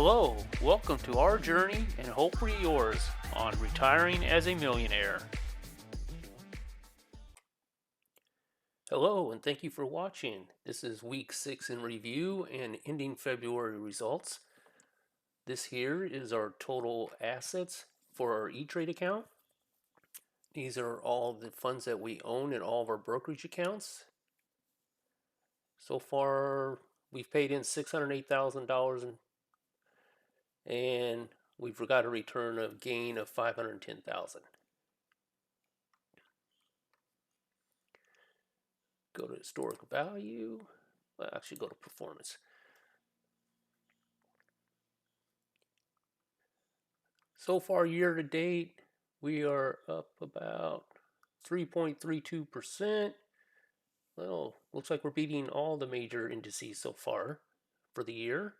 Hello, welcome to our journey and hopefully yours on retiring as a millionaire. Hello, and thank you for watching. This is week 6 in review and ending February results. This here is our total assets for our E-Trade account. These are all the funds that we own in all of our brokerage accounts. So far, we've paid in $608,000 and we've got a return of gain of $510,000. Go to historical value. Well, actually go to performance. So far year to date, we are up about 3.32%. Well, looks like we're beating all the major indices so far for the year.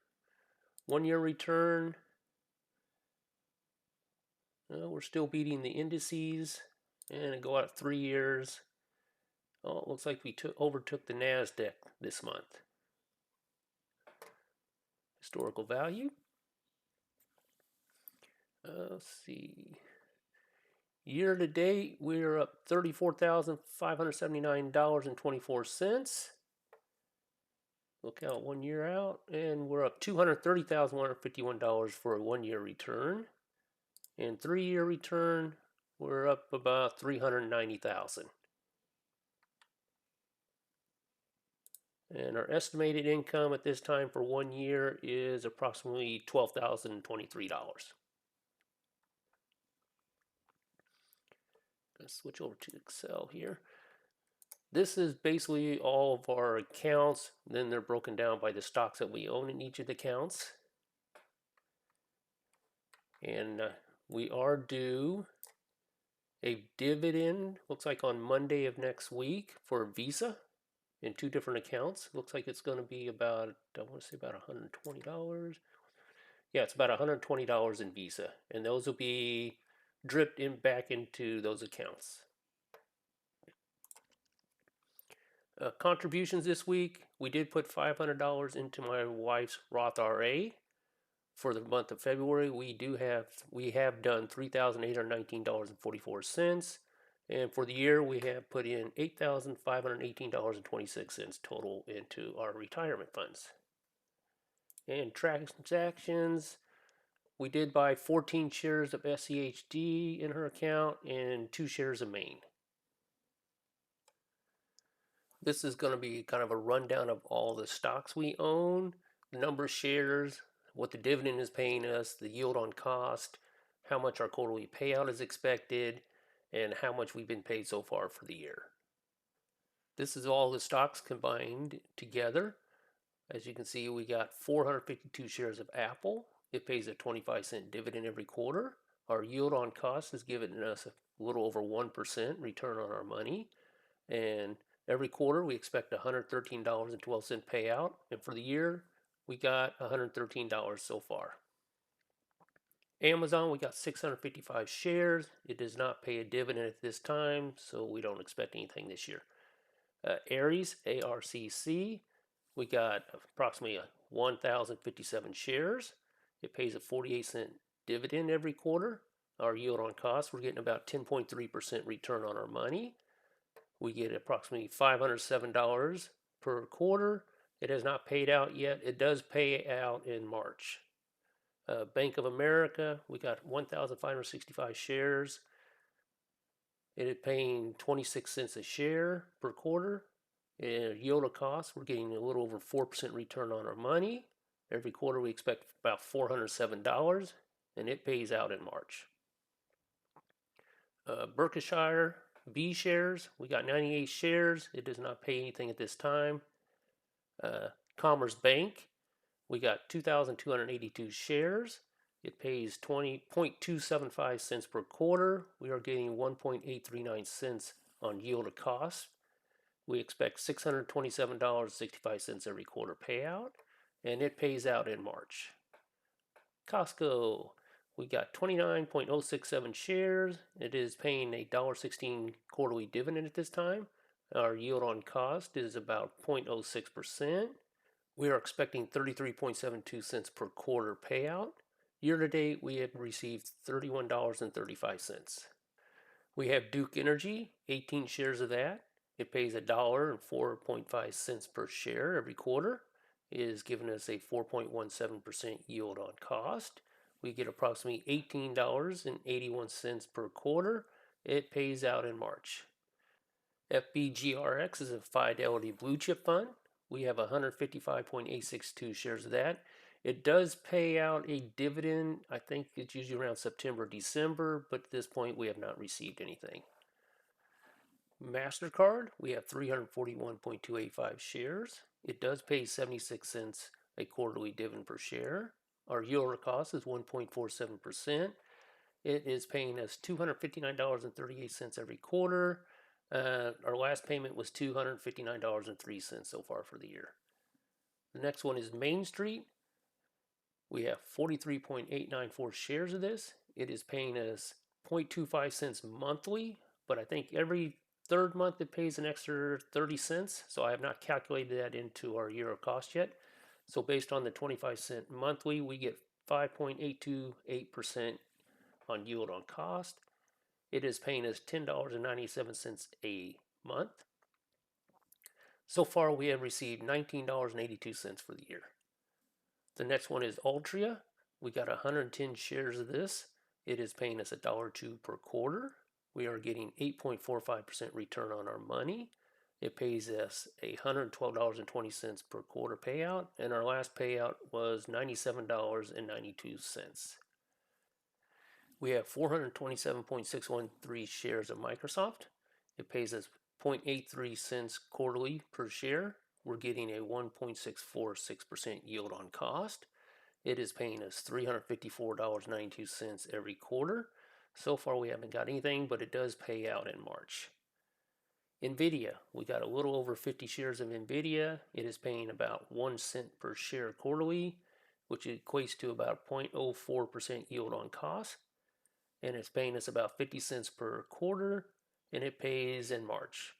1 year return, we're still beating the indices. And go out 3 years. Oh, it looks like we overtook the NASDAQ this month. Historical value. Let's see. Year to date, we're up $34,579.24. Look out 1 year out, and we're up $230,151 for a 1 year return. And 3 year return, we're up about $390,000. And our estimated income at this time for 1 year is approximately $12,023. Let's switch over to Excel here. This is basically all of our accounts. Then they're broken down by the stocks that we own in each of the accounts. And we are due a dividend, looks like on Monday of next week for Visa in 2 different accounts. Looks like it's going to be about, I want to say about $120. Yeah, it's about $120 in Visa. And those will be dripped in back into those accounts. Contributions this week, we did put $500 into my wife's Roth RA. For the month of February, we have done $3,819.44, and for the year we have put in $8,518.26 total into our retirement funds. And transactions, we did buy 14 shares of SCHD in her account and 2 shares of Maine. This is going to be kind of a rundown of all the stocks we own, the number of shares, what the dividend is paying us, the yield on cost, how much our quarterly payout is expected, and how much we've been paid so far for the year. This is all the stocks combined together. As you can see, we got 452 shares of Apple. It pays a 25-cent dividend every quarter. Our yield on cost is giving us a little over 1% return on our money. And every quarter we expect $113.12 payout. And for the year, we got $113 so far. Amazon, we got 655 shares. It does not pay a dividend at this time, so we don't expect anything this year. Aries, ARCC, we got approximately 1,057 shares. It pays a 48-cent dividend every quarter. Our yield on cost, we're getting about 10.3% return on our money. We get approximately $507 per quarter. It has not paid out yet. It does pay out in March. Bank of America, we got 1,565 shares. It is paying 26 cents a share per quarter. And yield of cost, we're getting a little over 4% return on our money. Every quarter we expect about $407, and it pays out in March. Berkshire B shares, we got 98 shares. It does not pay anything at this time. Commerce Bank, we got 2,282 shares. It pays 20.275 cents per quarter. We are getting 1.839 cents on yield of cost. We expect $627.65 every quarter payout, and it pays out in March. Costco, we got 29.067 shares. It is paying a $1.16 quarterly dividend at this time. Our yield on cost is about 0.06%. We are expecting 33.72 cents per quarter payout. Year to date, we have received $31.35. We have Duke Energy, 18 shares of that. It pays $1.045 per share every quarter. It is giving us a 4.17% yield on cost. We get approximately $18.81 per quarter. It pays out in March. FBGRX is a Fidelity Blue Chip Fund. We have 155.862 shares of that. It does pay out a dividend. I think it's usually around September, December, but at this point we have not received anything. MasterCard, we have 341.285 shares. It does pay 76 cents a quarterly dividend per share. Our yield on cost is 1.47%. It is paying us $259.38 every quarter. Our last payment was $259.03 so far for the year. The next one is Main Street. We have 43.894 shares of this. It is paying us 0.25 cents monthly, but I think every third month it pays an extra 30 cents. So I have not calculated that into our year of cost yet. So based on the 25-cent monthly, we get 5.828% on yield on cost. It is paying us $10.97 a month. So far, we have received $19.82 for the year. The next one is Altria. We got 110 shares of this. It is paying us $1.02 per quarter. We are getting 8.45% return on our money. It pays us $112.20 per quarter payout, and our last payout was $97.92. We have 427.613 shares of Microsoft. It pays us 0.83 cents quarterly per share. We're getting a 1.646% yield on cost. It is paying us $354.92 every quarter. So far we haven't got anything, but it does pay out in March. NVIDIA, we got a little over 50 shares of NVIDIA. It is paying about 1 cent per share quarterly, which equates to about 0.04% yield on cost. And it's paying us about 50 cents per quarter, and it pays in March.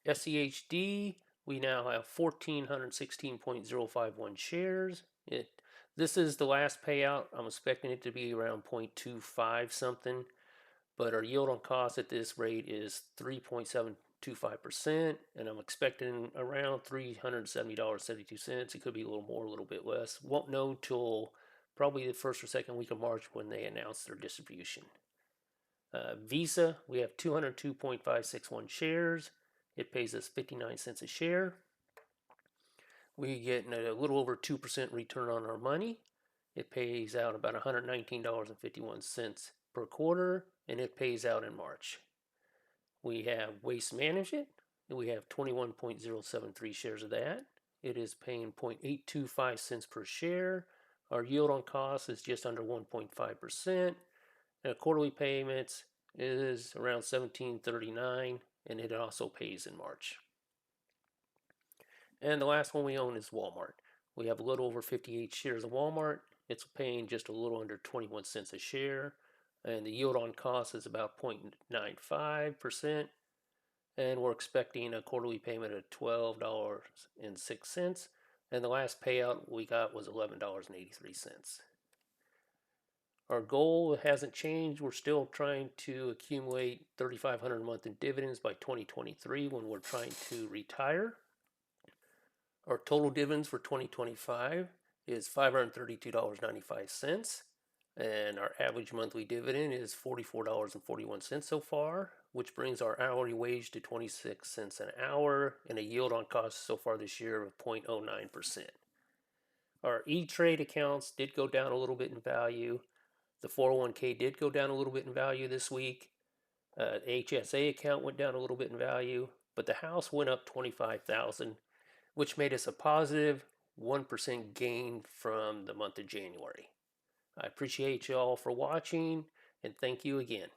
SCHD, we now have 1,416.051 shares. This is the last payout. I'm expecting it to be around 0.25 something, but our yield on cost at this rate is 3.725%, and I'm expecting around $370.72. It could be a little more, a little bit less. Won't know till probably the first or second week of March when they announce their distribution. Visa, we have 202.561 shares. It pays us 59 cents a share. We get a little over 2% return on our money. It pays out about $119.51 per quarter, and it pays out in March. We have Waste Management. We have 21.073 shares of that. It is paying 0.825 cents per share. Our yield on cost is just under 1.5%. And quarterly payments is around $17.39, and it also pays in March. And the last one we own is Walmart. We have a little over 58 shares of Walmart. It's paying just a little under 21 cents a share, and the yield on cost is about 0.95%. And we're expecting a quarterly payment of $12.06. And the last payout we got was $11.83. Our goal hasn't changed. We're still trying to accumulate $3,500 a month in dividends by 2023 when we're trying to retire. Our total dividends for 2025 is $532.95. And our average monthly dividend is $44.41 so far, which brings our hourly wage to 26 cents an hour and a yield on cost so far this year of 0.09%. Our E-Trade accounts did go down a little bit in value. The 401k did go down a little bit in value this week. The HSA account went down a little bit in value, but the house went up $25,000, which made us a positive 1% gain from the month of January. I appreciate you all for watching, and thank you again.